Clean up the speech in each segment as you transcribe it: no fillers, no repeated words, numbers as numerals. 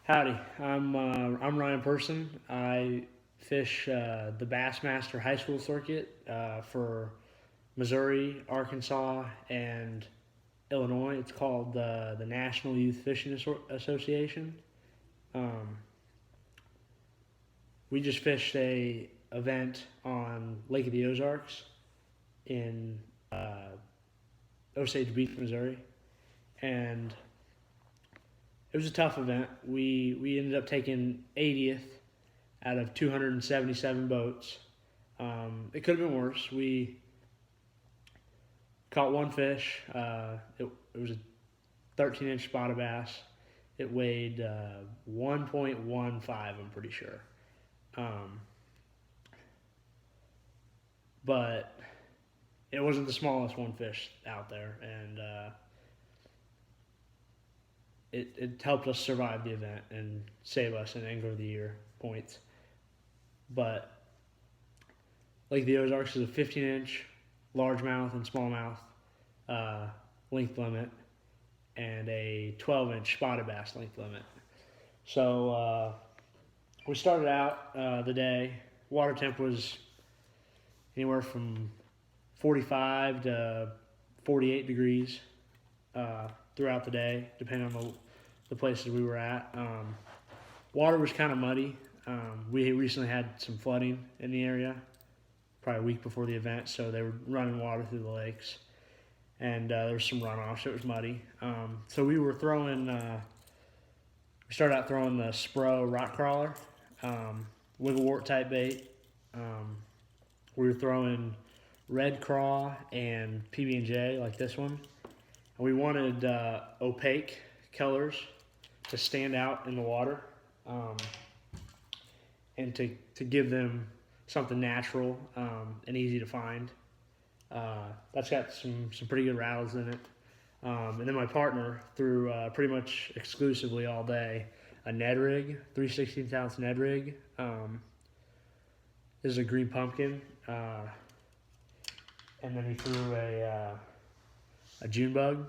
Howdy, I'm Ryan Person. I fish the Bassmaster High School circuit for Missouri, Arkansas, and Illinois. It's called the National Youth Fishing Association. Um, we just fished a event on Lake of the Ozarks in Osage Beach, Missouri, and it was a tough event. We ended up taking 80th out of 277 boats. It could have been worse. We caught one fish. It was a 13-inch spotted bass. It weighed 1.15, I'm pretty sure. But it wasn't the smallest one fish out there, and it helped us survive the event and save us an Angler of the Year points. But Lake of the Ozarks is a 15-inch largemouth and smallmouth length limit and a 12-inch spotted bass length limit. So we started out the day. Water temp was anywhere from 45 to 48 degrees throughout the day, depending on the places we were at. Water was kind of muddy. We recently had some flooding in the area, probably a week before the event, so they were running water through the lakes, and there was some runoff, so it was muddy. So we were throwing, we started out throwing the SPRO rock crawler, wiggle wart type bait. We were throwing red craw and PB&J like this one. And we wanted opaque colors to stand out in the water, and to give them something natural and easy to find. That's got some pretty good rattles in it. And then my partner threw pretty much exclusively all day a Ned rig, 3/16 ounce Ned rig. This is a green pumpkin. And then he threw a June bug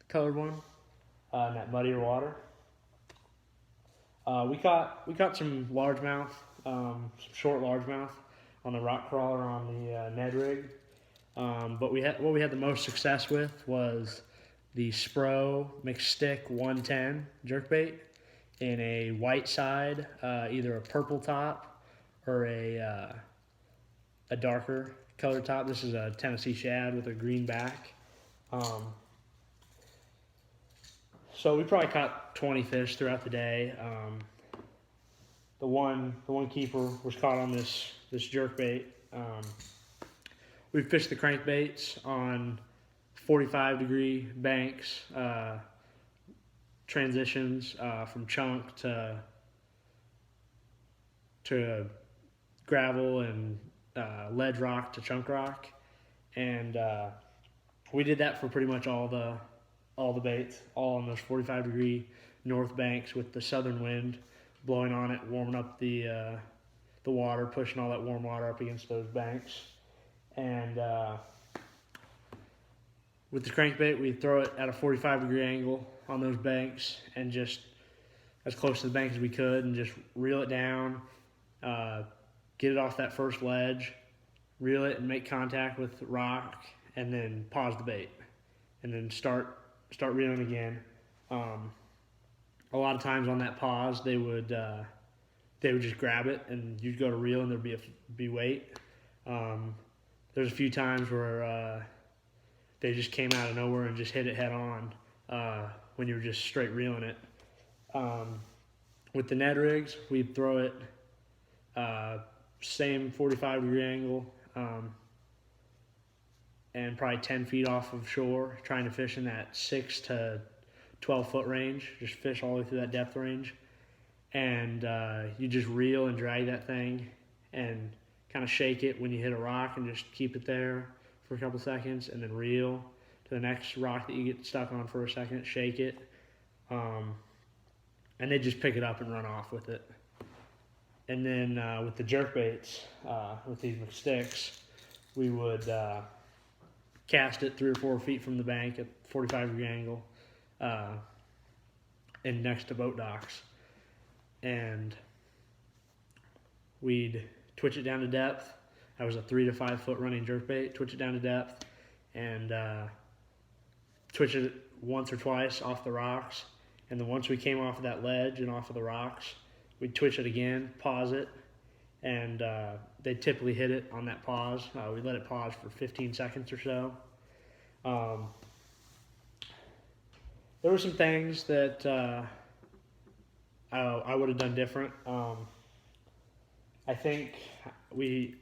colored one in that muddier water. We caught some largemouth, some short largemouth on the rock crawler on the Ned rig. But what we had the most success with was the SPRO mixed stick 110 jerkbait in a white side, either a purple top or a darker color top. This is a Tennessee Shad with a green back. So we probably caught 20 fish throughout the day. The one keeper was caught on this jerkbait. We fished the crankbaits on 45-degree banks, transitions from chunk to gravel and ledge rock to chunk rock, and we did that for pretty much all the baits, all on those 45-degree north banks with the southern wind blowing on it, warming up the water, pushing all that warm water up against those banks. And with the crankbait, we throw it at a 45-degree angle on those banks and just as close to the bank as we could, and just reel it down, get it off that first ledge, reel it and make contact with rock, and then pause the bait, and then start reeling again. A lot of times on that pause, they would just grab it, and you'd go to reel, and there'd be weight. There's a few times where they just came out of nowhere and just hit it head on when you were just straight reeling it. With the Ned rigs, we'd throw it same 45-degree angle, and probably 10 feet off of shore, trying to fish in that 6 to 12-foot range, just fish all the way through that depth range. And you just reel and drag that thing and kind of shake it when you hit a rock, and just keep it there for a couple seconds, and then reel to the next rock that you get stuck on for a second, shake it, and they just pick it up and run off with it. And then with the jerkbaits, with these sticks, we would cast it 3 or 4 feet from the bank at 45-degree angle, and next to boat docks. and we'd twitch it down to depth. That was a 3 to 5 foot running jerkbait. Twitch it down to depth and twitch it once or twice off the rocks. And then once we came off of that ledge and off of the rocks, we'd twitch it again, pause it, and they'd typically hit it on that pause. We let it pause for 15 seconds or so. There were some things that I would have done different. I think we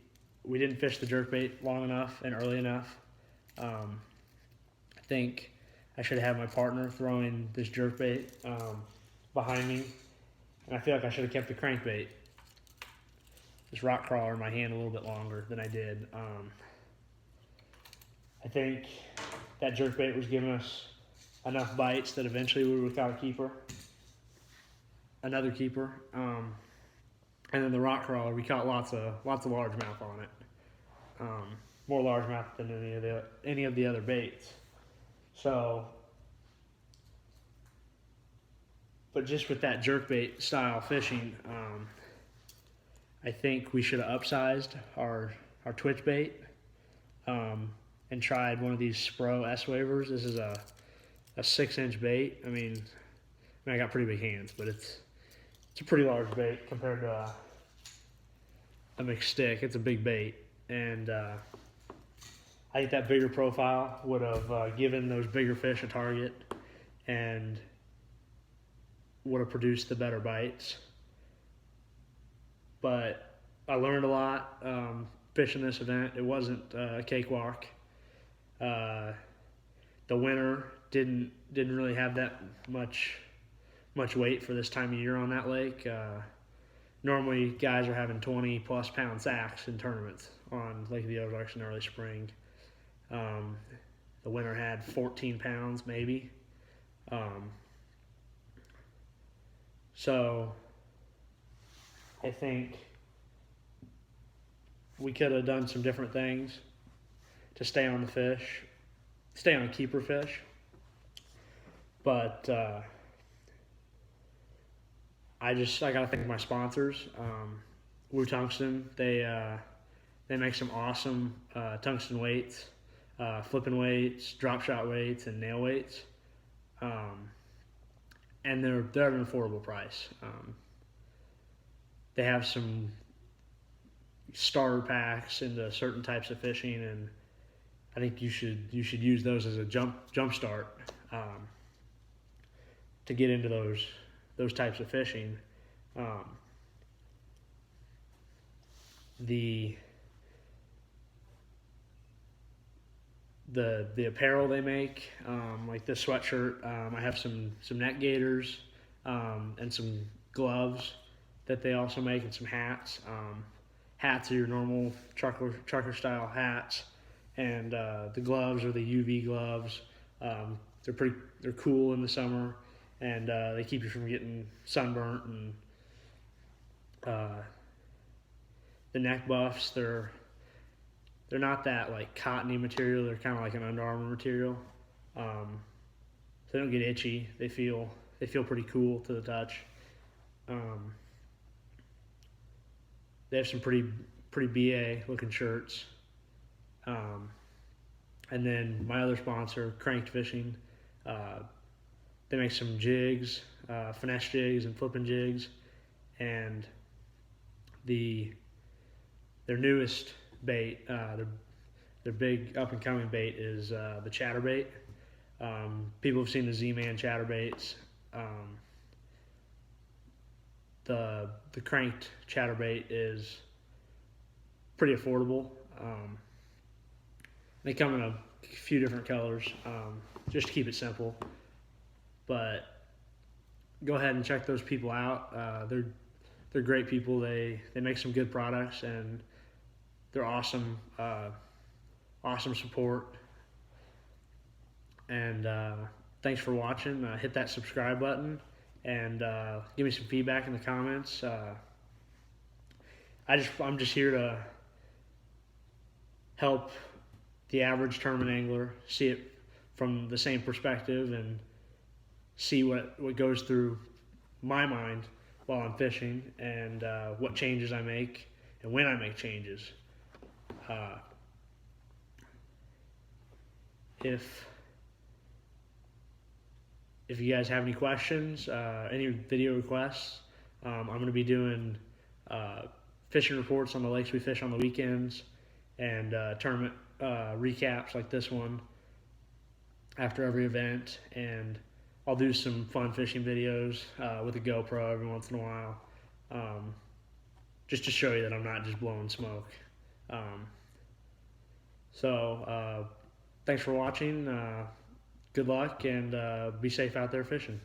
didn't fish the jerkbait long enough and early enough. I think I should have had my partner throwing this jerkbait behind me, and I feel like I should have kept the crankbait, this rock crawler, in my hand a little bit longer than I did. I think that jerkbait was giving us enough bites that eventually we would have caught another keeper. And then the rock crawler, we caught lots of largemouth on it, more largemouth than any of the other baits. So, but just with that jerkbait style fishing, I think we should have upsized our twitch bait and tried one of these SPRO S wavers. This is a 6-inch bait. I mean, I got pretty big hands, but it's a pretty large bait compared to a mixed stick. It's a big bait, and I think that bigger profile would have given those bigger fish a target and would have produced the better bites. But I learned a lot fishing this event. It wasn't a cakewalk. The winter didn't really have that much weight for this time of year on that lake. Normally, guys are having 20-plus pound sacks in tournaments on Lake of the Ozarks in early spring. The winter had 14 pounds, maybe. So I think we could have done some different things to stay on the fish, stay on keeper fish. But I gotta thank my sponsors. Woo Tungsten, they make some awesome tungsten weights, flipping weights, drop shot weights, and nail weights. And they're at an affordable price. They have some starter packs into certain types of fishing, and I think you should use those as a jump start to get into those types of fishing. The apparel they make, like this sweatshirt, I have some neck gaiters and some gloves that they also make, and some hats. Hats are your normal trucker style hats, and the gloves are the UV gloves. They're cool in the summer, and they keep you from getting sunburnt. And the neck buffs, they're not that like cottony material. They're kind of like an Under Armour material. So they don't get itchy. They feel pretty cool to the touch. They have some pretty BA looking shirts. And then my other sponsor, Cranked Fishing, they make some jigs, finesse jigs and flipping jigs, and their newest bait, their big up and coming bait is the chatterbait. People have seen the Z-Man chatterbaits. The cranked chatterbait is pretty affordable. They come in a few different colors, just to keep it simple. But go ahead and check those people out. They're great people. They make some good products, and they're awesome support. And thanks for watching. Hit that subscribe button and give me some feedback in the comments. I'm just here to help the average tournament angler see it from the same perspective and see what goes through my mind while I'm fishing, and what changes I make and when I make changes. If you guys have any questions, any video requests, I'm going to be doing fishing reports on the lakes we fish on the weekends, and tournament recaps like this one after every event, and I'll do some fun fishing videos with a GoPro every once in a while, just to show you that I'm not just blowing smoke. So thanks for watching. Good luck, and be safe out there fishing.